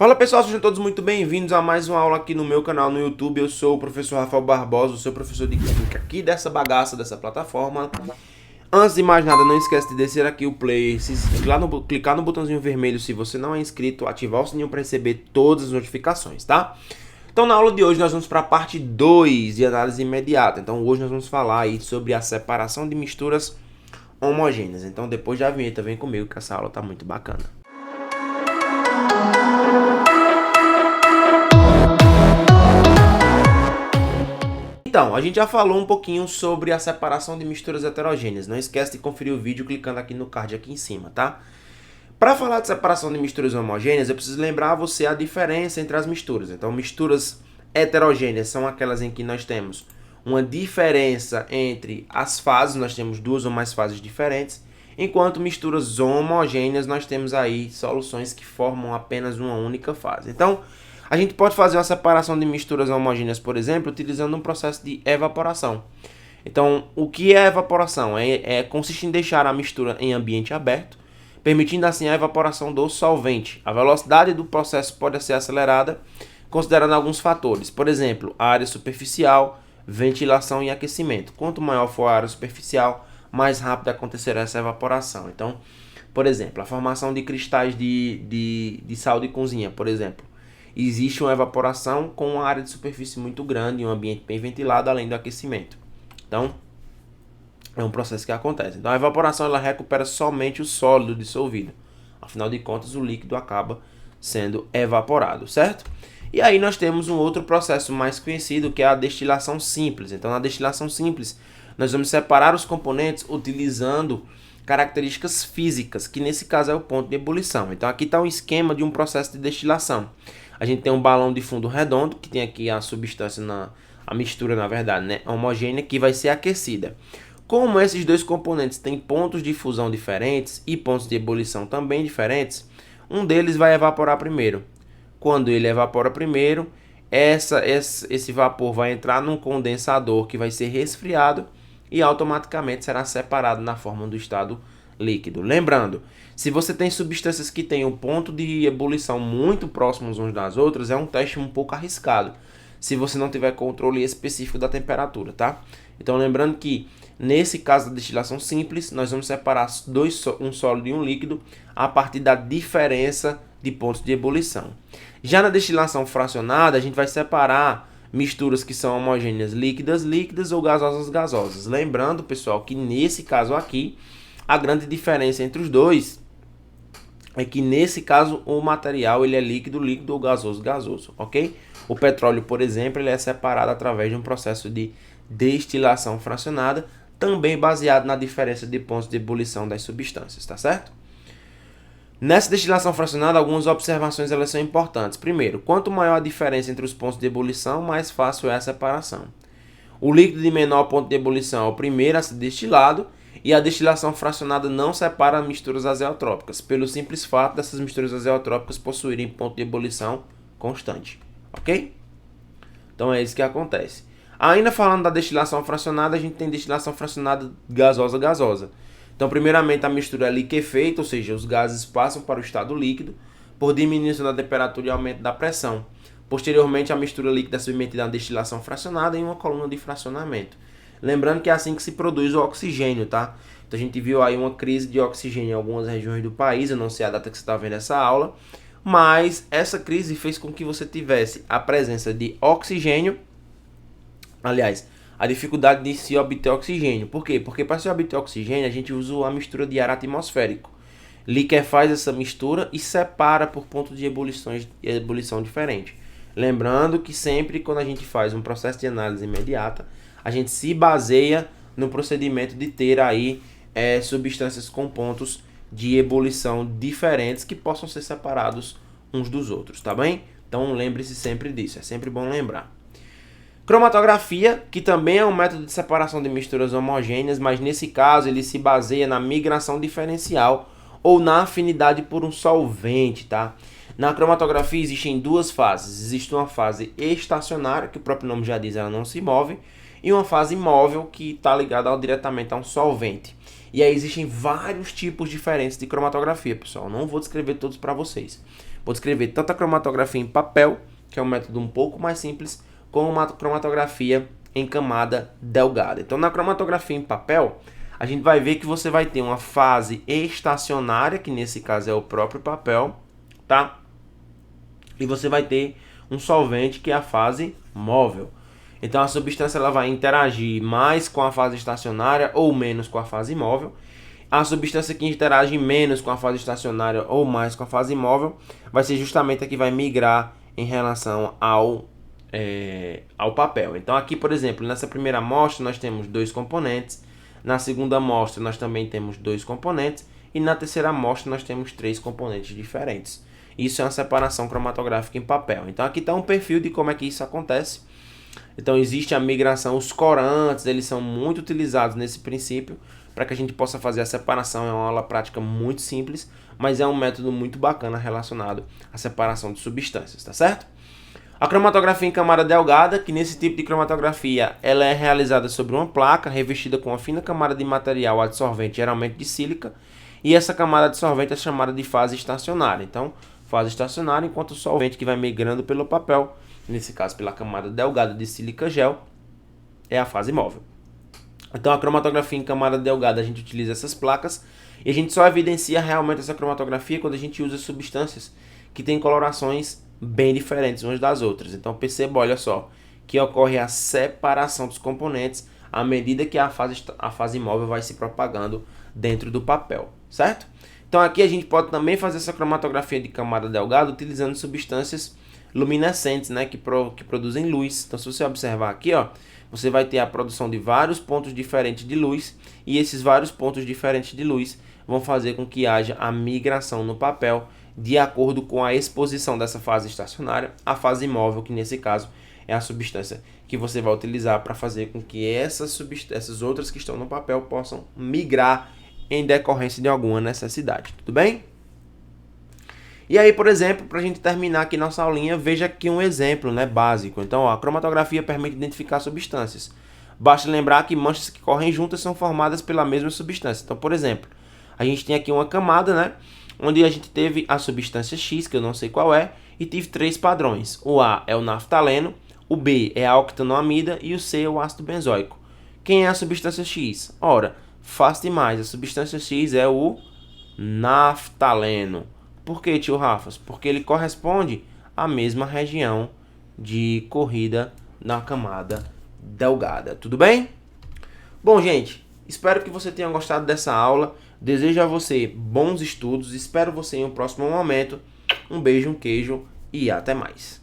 Fala pessoal, sejam todos muito bem-vindos a mais uma aula aqui no meu canal no YouTube. Eu sou o professor Rafael Barbosa, o seu professor de Química aqui dessa bagaça, dessa plataforma. Antes de mais nada, não esquece de descer aqui o play, clicar no botãozinho vermelho se você não é inscrito, ativar o sininho para receber todas as notificações, tá? Então na aula de hoje nós vamos para a parte 2 de análise imediata. Então hoje nós vamos falar aí sobre a separação de misturas homogêneas. Então depois da vinheta vem comigo que essa aula tá muito bacana. Então, a gente já falou um pouquinho sobre a separação de misturas heterogêneas. Não esquece de conferir o vídeo clicando aqui no card aqui em cima, tá? Para falar de separação de misturas homogêneas, eu preciso lembrar a você a diferença entre as misturas. Então, misturas heterogêneas são aquelas em que nós temos uma diferença entre as fases, nós temos duas ou mais fases diferentes, enquanto misturas homogêneas nós temos aí soluções que formam apenas uma única fase. Então, a gente pode fazer uma separação de misturas homogêneas, por exemplo, utilizando um processo de evaporação. Então, o que é evaporação? Consiste em deixar a mistura em ambiente aberto, permitindo assim a evaporação do solvente. A velocidade do processo pode ser acelerada, considerando alguns fatores. Por exemplo, a área superficial, ventilação e aquecimento. Quanto maior for a área superficial, mais rápido acontecerá essa evaporação. Então, por exemplo, a formação de cristais de sal de cozinha, por exemplo. Existe uma evaporação com uma área de superfície muito grande e um ambiente bem ventilado, além do aquecimento. Então, é um processo que acontece. Então, a evaporação ela recupera somente o sólido dissolvido. Afinal de contas, o líquido acaba sendo evaporado, certo? E aí nós temos um outro processo mais conhecido, que é a destilação simples. Então, na destilação simples, nós vamos separar os componentes utilizando características físicas, que nesse caso é o ponto de ebulição. Então, aqui está um esquema de um processo de destilação. A gente tem um balão de fundo redondo, que tem aqui a substância, a mistura, na verdade, né, homogênea, que vai ser aquecida. Como esses dois componentes têm pontos de fusão diferentes e pontos de ebulição também diferentes, um deles vai evaporar primeiro. Quando ele evapora primeiro, esse vapor vai entrar num condensador que vai ser resfriado e automaticamente será separado na forma do estado líquido. Lembrando, se você tem substâncias que têm um ponto de ebulição muito próximos uns das outras, é um teste um pouco arriscado, se você não tiver controle específico da temperatura, tá? Então lembrando que, nesse caso da destilação simples, nós vamos separar um sólido e um líquido a partir da diferença de pontos de ebulição. Já na destilação fracionada, a gente vai separar misturas que são homogêneas líquidas ou gasosas. Lembrando, pessoal, que nesse caso aqui, a grande diferença entre os dois é que nesse caso o material ele é líquido ou gasoso, ok? O petróleo, por exemplo, ele é separado através de um processo de destilação fracionada, também baseado na diferença de pontos de ebulição das substâncias, tá certo? Nessa destilação fracionada, algumas observações elas são importantes. Primeiro, quanto maior a diferença entre os pontos de ebulição, mais fácil é a separação. O líquido de menor ponto de ebulição é o primeiro a ser destilado, e a destilação fracionada não separa misturas azeotrópicas, pelo simples fato dessas misturas azeotrópicas possuírem ponto de ebulição constante, ok? Então é isso que acontece. Ainda falando da destilação fracionada, a gente tem destilação fracionada gasosa. Então, primeiramente, a mistura é liquefeita, ou seja, os gases passam para o estado líquido por diminuição da temperatura e aumento da pressão. Posteriormente, a mistura líquida é submetida à destilação fracionada em uma coluna de fracionamento. Lembrando que é assim que se produz o oxigênio, tá? Então a gente viu aí uma crise de oxigênio em algumas regiões do país, eu não sei a data que você está vendo essa aula, mas essa crise fez com que você tivesse a presença de oxigênio, aliás, a dificuldade de se obter oxigênio. Por quê? Porque para se obter oxigênio a gente usa a mistura de ar atmosférico. Liquefaz essa mistura e separa por ponto de ebulição diferente. Lembrando que sempre quando a gente faz um processo de análise imediata, a gente se baseia no procedimento de ter aí substâncias com pontos de ebulição diferentes que possam ser separados uns dos outros, tá bem? Então lembre-se sempre disso, é sempre bom lembrar. Cromatografia, que também é um método de separação de misturas homogêneas, mas nesse caso ele se baseia na migração diferencial ou na afinidade por um solvente, tá? Na cromatografia existem duas fases. Existe uma fase estacionária, que o próprio nome já diz, ela não se move, e uma fase móvel, que está ligada diretamente a um solvente. E aí existem vários tipos diferentes de cromatografia, pessoal. Não vou descrever todos para vocês. Vou descrever tanto a cromatografia em papel, que é um método um pouco mais simples, como uma cromatografia em camada delgada. Então, na cromatografia em papel, a gente vai ver que você vai ter uma fase estacionária, que nesse caso é o próprio papel, tá? E você vai ter um solvente, que é a fase móvel. Então, a substância ela vai interagir mais com a fase estacionária ou menos com a fase móvel. A substância que interage menos com a fase estacionária ou mais com a fase móvel vai ser justamente a que vai migrar em relação ao papel. Então aqui, por exemplo, nessa primeira amostra nós temos 2 componentes, na segunda amostra nós também temos 2 componentes e na terceira amostra nós temos 3 componentes diferentes. Isso é uma separação cromatográfica em papel. Então aqui está um perfil de como é que isso acontece. Então existe a migração, os corantes, eles são muito utilizados nesse princípio para que a gente possa fazer a separação. É uma aula prática muito simples, mas é um método muito bacana relacionado à separação de substâncias, tá certo? A cromatografia em camada delgada, que nesse tipo de cromatografia ela é realizada sobre uma placa revestida com uma fina camada de material adsorvente, geralmente de sílica, e essa camada adsorvente é chamada de fase estacionária. Então, fase estacionária, enquanto o solvente que vai migrando pelo papel, nesse caso pela camada delgada de sílica gel, é a fase móvel. Então, a cromatografia em camada delgada, a gente utiliza essas placas e a gente só evidencia realmente essa cromatografia quando a gente usa substâncias que têm colorações bem diferentes umas das outras. Então perceba, olha só, que ocorre a separação dos componentes à medida que a fase móvel vai se propagando dentro do papel, certo? Então aqui a gente pode também fazer essa cromatografia de camada delgada utilizando substâncias luminescentes, né, que produzem luz. Então se você observar aqui, ó, você vai ter a produção de vários pontos diferentes de luz e esses vários pontos diferentes de luz vão fazer com que haja a migração no papel de acordo com a exposição dessa fase estacionária à fase móvel, que nesse caso é a substância que você vai utilizar para fazer com que essas outras que estão no papel possam migrar em decorrência de alguma necessidade, tudo bem? E aí, por exemplo, para a gente terminar aqui nossa aulinha, veja aqui um exemplo, né, básico. Então, ó, a cromatografia permite identificar substâncias. Basta lembrar que manchas que correm juntas são formadas pela mesma substância. Então, por exemplo, a gente tem aqui uma camada, né, onde a gente teve a substância X, que eu não sei qual é, e tive 3 padrões. O A é o naftaleno, o B é a octanoamida e o C é o ácido benzoico. Quem é a substância X? Ora, fácil demais, a substância X é o naftaleno. Por que, tio Rafas? Porque ele corresponde à mesma região de corrida na camada delgada. Tudo bem? Bom, gente, espero que você tenha gostado dessa aula. Desejo a você bons estudos. Espero você em um próximo momento. Um beijo, um queijo e até mais.